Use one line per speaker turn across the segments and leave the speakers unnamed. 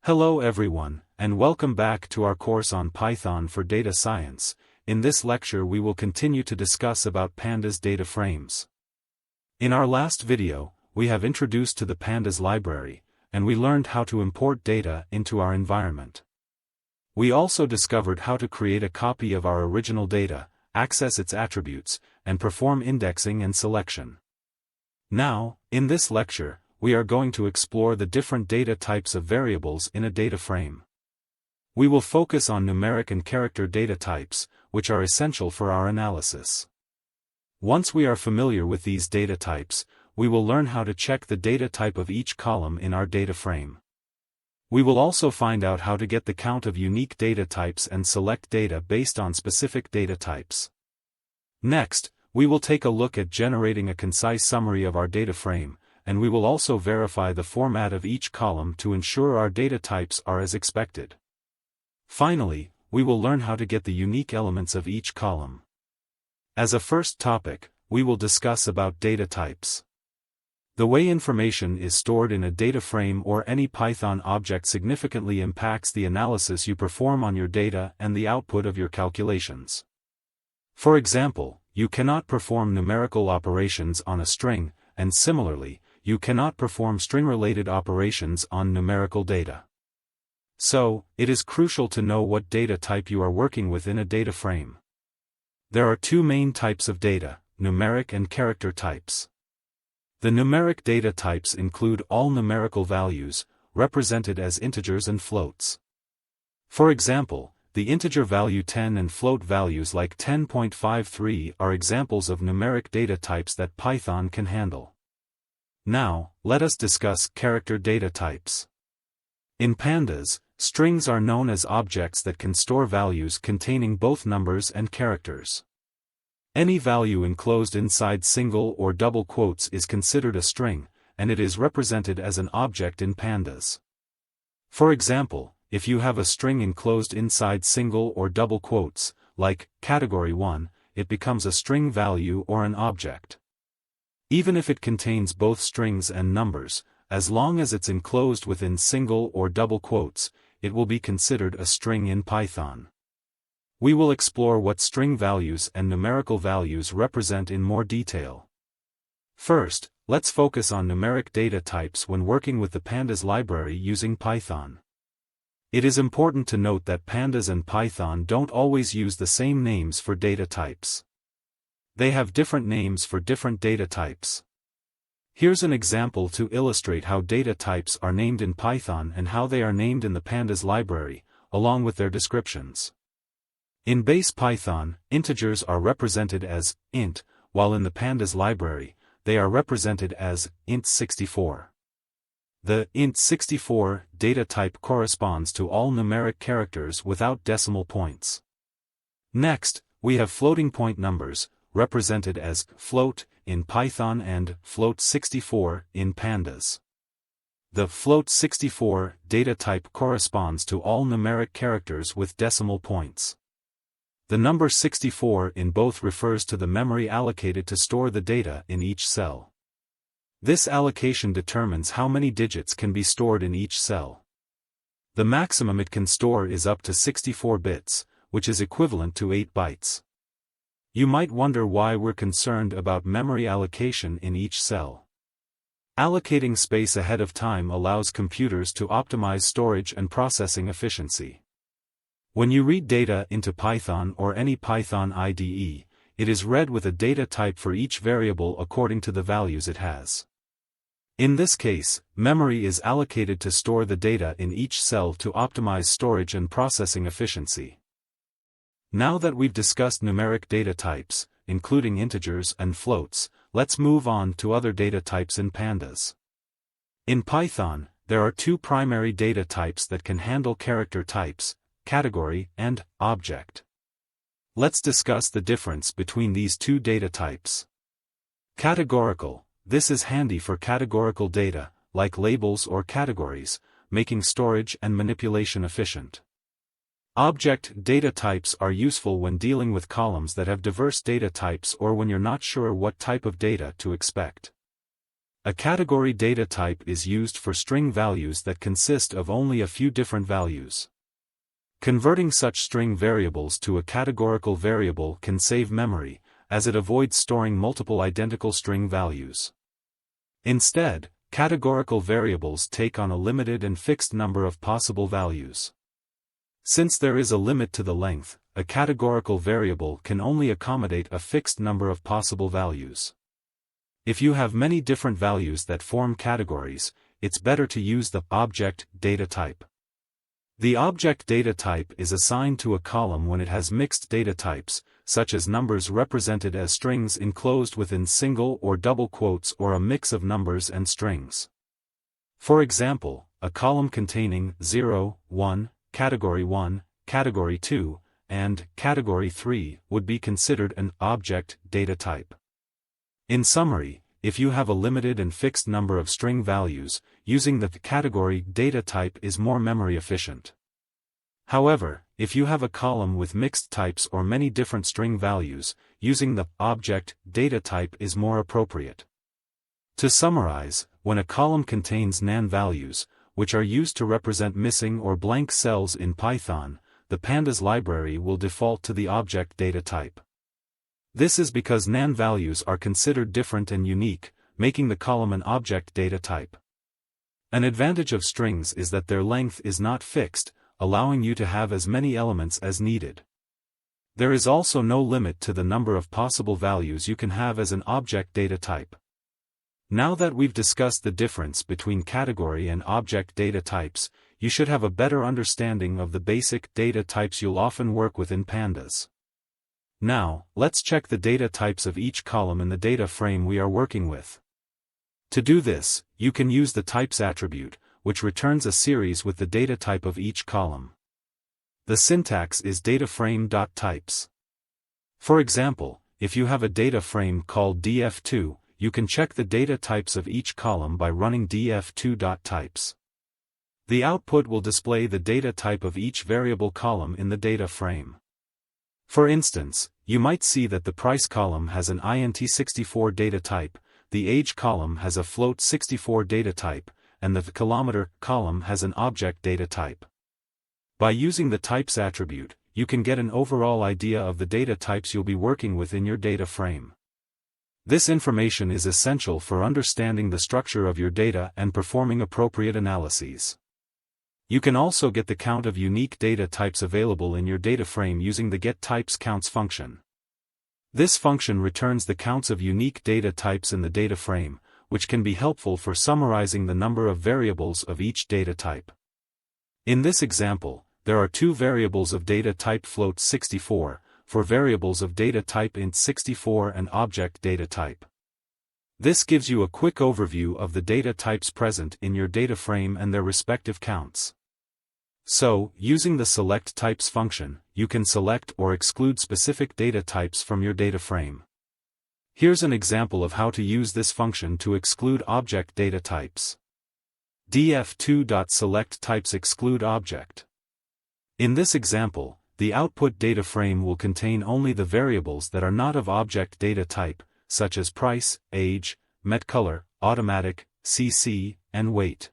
Hello everyone, and welcome back to our course on Python for data science. In this lecture we will continue to discuss about Pandas DataFrames. In our last video, we have introduced to the Pandas library, and we learned how to import data into our environment. We also discovered how to create a copy of our original data, access its attributes, and perform indexing and selection. Now, in this lecture, we are going to explore the different data types of variables in a data frame. We will focus on numeric and character data types, which are essential for our analysis. Once we are familiar with these data types, we will learn how to check the data type of each column in our data frame. We will also find out how to get the count of unique data types and select data based on specific data types. Next, we will take a look at generating a concise summary of our data frame, and we will also verify the format of each column to ensure our data types are as expected. Finally, we will learn how to get the unique elements of each column. As a first topic, we will discuss about data types. The way information is stored in a data frame or any Python object significantly impacts the analysis you perform on your data and the output of your calculations. For example, you cannot perform numerical operations on a string, and similarly, you cannot perform string-related operations on numerical data. So, it is crucial to know what data type you are working with in a data frame. There are two main types of data, numeric and character types. The numeric data types include all numerical values, represented as integers and floats. For example, the integer value 10 and float values like 10.53 are examples of numeric data types that Python can handle. Now, let us discuss character data types. In Pandas, strings are known as objects that can store values containing both numbers and characters. Any value enclosed inside single or double quotes is considered a string, and it is represented as an object in Pandas. For example, if you have a string enclosed inside single or double quotes, like category 1, it becomes a string value or an object. Even if it contains both strings and numbers, as long as it's enclosed within single or double quotes, it will be considered a string in Python. We will explore what string values and numerical values represent in more detail. First, let's focus on numeric data types when working with the Pandas library using Python. It is important to note that Pandas and Python don't always use the same names for data types. They have different names for different data types. Here's an example to illustrate how data types are named in Python and how they are named in the Pandas library, along with their descriptions. In base Python, integers are represented as int, while in the Pandas library, they are represented as int64. The int64 data type corresponds to all numeric characters without decimal points. Next, we have floating point numbers, represented as float in Python and float64 in Pandas. The float64 data type corresponds to all numeric characters with decimal points. The number 64 in both refers to the memory allocated to store the data in each cell. This allocation determines how many digits can be stored in each cell. The maximum it can store is up to 64 bits, which is equivalent to 8 bytes. You might wonder why we're concerned about memory allocation in each cell. Allocating space ahead of time allows computers to optimize storage and processing efficiency. When you read data into Python or any Python IDE, it is read with a data type for each variable according to the values it has. In this case, memory is allocated to store the data in each cell to optimize storage and processing efficiency. Now that we've discussed numeric data types, including integers and floats, let's move on to other data types in Pandas. In Python, there are two primary data types that can handle character types, category and object. Let's discuss the difference between these two data types. Categorical, this is handy for categorical data, like labels or categories, making storage and manipulation efficient. Object data types are useful when dealing with columns that have diverse data types or when you're not sure what type of data to expect. A category data type is used for string values that consist of only a few different values. Converting such string variables to a categorical variable can save memory, as it avoids storing multiple identical string values. Instead, categorical variables take on a limited and fixed number of possible values. Since there is a limit to the length, a categorical variable can only accommodate a fixed number of possible values. If you have many different values that form categories, it's better to use the object data type. The object data type is assigned to a column when it has mixed data types, such as numbers represented as strings enclosed within single or double quotes or a mix of numbers and strings. For example, a column containing 0, 1, category 1, category 2, and category 3 would be considered an object data type. In summary, if you have a limited and fixed number of string values, using the category data type is more memory efficient. However, if you have a column with mixed types or many different string values, using the object data type is more appropriate. To summarize, when a column contains nan values, which are used to represent missing or blank cells in Python, the Pandas library will default to the object data type. This is because nan values are considered different and unique, making the column an object data type. An advantage of strings is that their length is not fixed, allowing you to have as many elements as needed. There is also no limit to the number of possible values you can have as an object data type. Now that we've discussed the difference between category and object data types, you should have a better understanding of the basic data types you'll often work with in Pandas. Now, let's check the data types of each column in the data frame we are working with. To do this, you can use the types attribute, which returns a series with the data type of each column. The syntax is DataFrame.types. For example, if you have a data frame called df2, you can check the data types of each column by running df2.types. The output will display the data type of each variable column in the data frame. For instance, you might see that the price column has an int64 data type, the age column has a float64 data type, and the kilometer column has an object data type. By using the types attribute, you can get an overall idea of the data types you'll be working with in your data frame. This information is essential for understanding the structure of your data and performing appropriate analyses. You can also get the count of unique data types available in your data frame using the getTypesCounts function. This function returns the counts of unique data types in the data frame, which can be helpful for summarizing the number of variables of each data type. In this example, there are two variables of data type float64, for variables of data type int64 and object data type. This gives you a quick overview of the data types present in your data frame and their respective counts. So, using the selectTypes function, you can select or exclude specific data types from your data frame. Here's an example of how to use this function to exclude object data types. df2.selectTypes exclude object. In this example, the output data frame will contain only the variables that are not of object data type, such as price, age, metcolor, automatic, CC, and weight.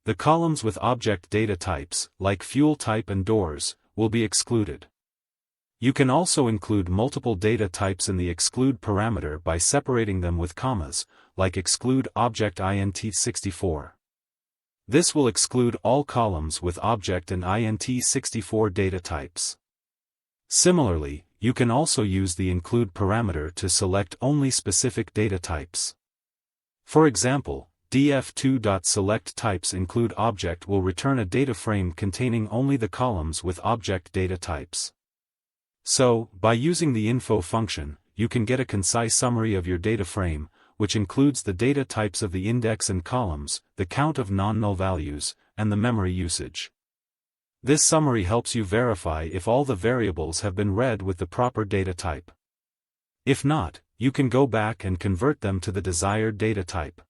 The columns with object data types, like fuel type and doors, will be excluded. You can also include multiple data types in the exclude parameter by separating them with commas, like exclude object int64. This will exclude all columns with object and int64 data types. Similarly, you can also use the include parameter to select only specific data types. For example, df2.selectTypes include object will return a data frame containing only the columns with object data types. So, by using the info function, you can get a concise summary of your data frame, which includes the data types of the index and columns, the count of non-null values, and the memory usage. This summary helps you verify if all the variables have been read with the proper data type. If not, you can go back and convert them to the desired data type.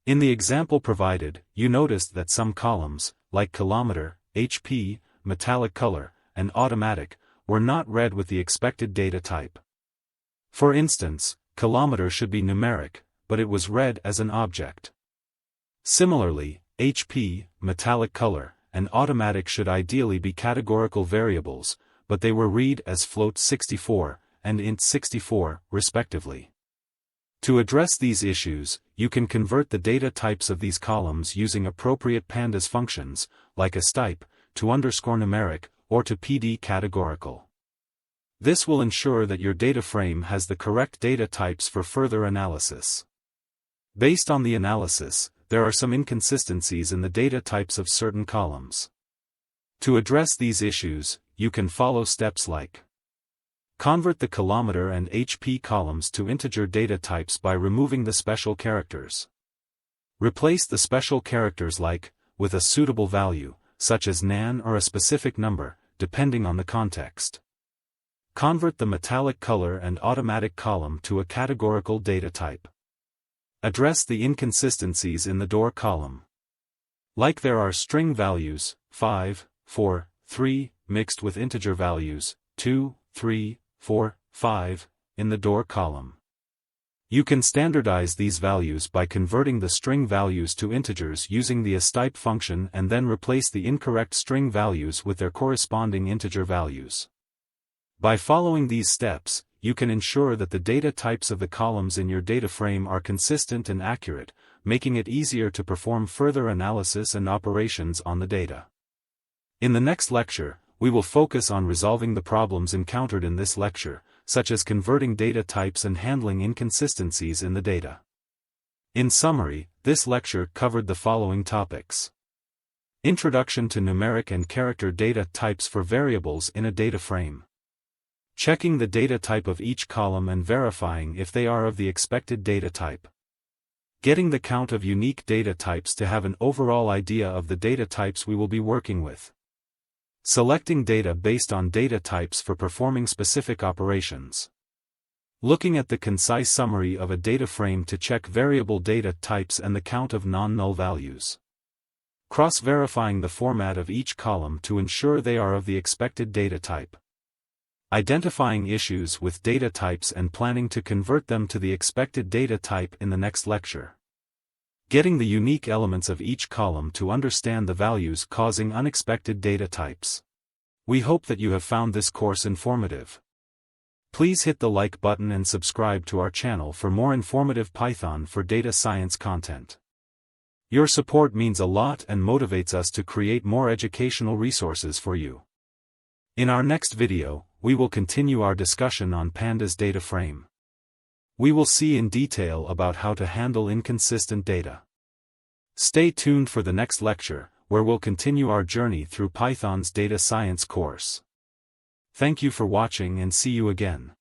In the example provided, you noticed that some columns, like kilometer, HP, metallic color, and automatic, were not read with the expected data type. For instance, kilometer should be numeric, but it was read as an object. Similarly, HP, metallic color, and automatic should ideally be categorical variables, but they were read as float64 and int64, respectively. To address these issues, you can convert the data types of these columns using appropriate pandas functions, like astype, to _numeric, or to PD categorical. This will ensure that your data frame has the correct data types for further analysis. Based on the analysis, there are some inconsistencies in the data types of certain columns. To address these issues, you can follow steps like: convert the kilometer and HP columns to integer data types by removing the special characters. Replace the special characters like with a suitable value, such as nan or a specific number, depending on the context. Convert the metallic color and automatic column to a categorical data type. Address the inconsistencies in the door column. Like there are string values, 5, 4, 3, mixed with integer values, 2, 3, 4, 5, in the door column. You can standardize these values by converting the string values to integers using the astype function and then replace the incorrect string values with their corresponding integer values. By following these steps, you can ensure that the data types of the columns in your data frame are consistent and accurate, making it easier to perform further analysis and operations on the data. In the next lecture, we will focus on resolving the problems encountered in this lecture, such as converting data types and handling inconsistencies in the data. In summary, this lecture covered the following topics: introduction to numeric and character data types for variables in a data frame, checking the data type of each column and verifying if they are of the expected data type, getting the count of unique data types to have an overall idea of the data types we will be working with, selecting data based on data types for performing specific operations, looking at the concise summary of a data frame to check variable data types and the count of non-null values, cross-verifying the format of each column to ensure they are of the expected data type, identifying issues with data types and planning to convert them to the expected data type in the next lecture, getting the unique elements of each column to understand the values causing unexpected data types. We hope that you have found this course informative. Please hit the like button and subscribe to our channel for more informative Python for data science content. Your support means a lot and motivates us to create more educational resources for you. In our next video, we will continue our discussion on Pandas DataFrame. We will see in detail about how to handle inconsistent data. Stay tuned for the next lecture, where we'll continue our journey through Python's data science course. Thank you for watching and see you again.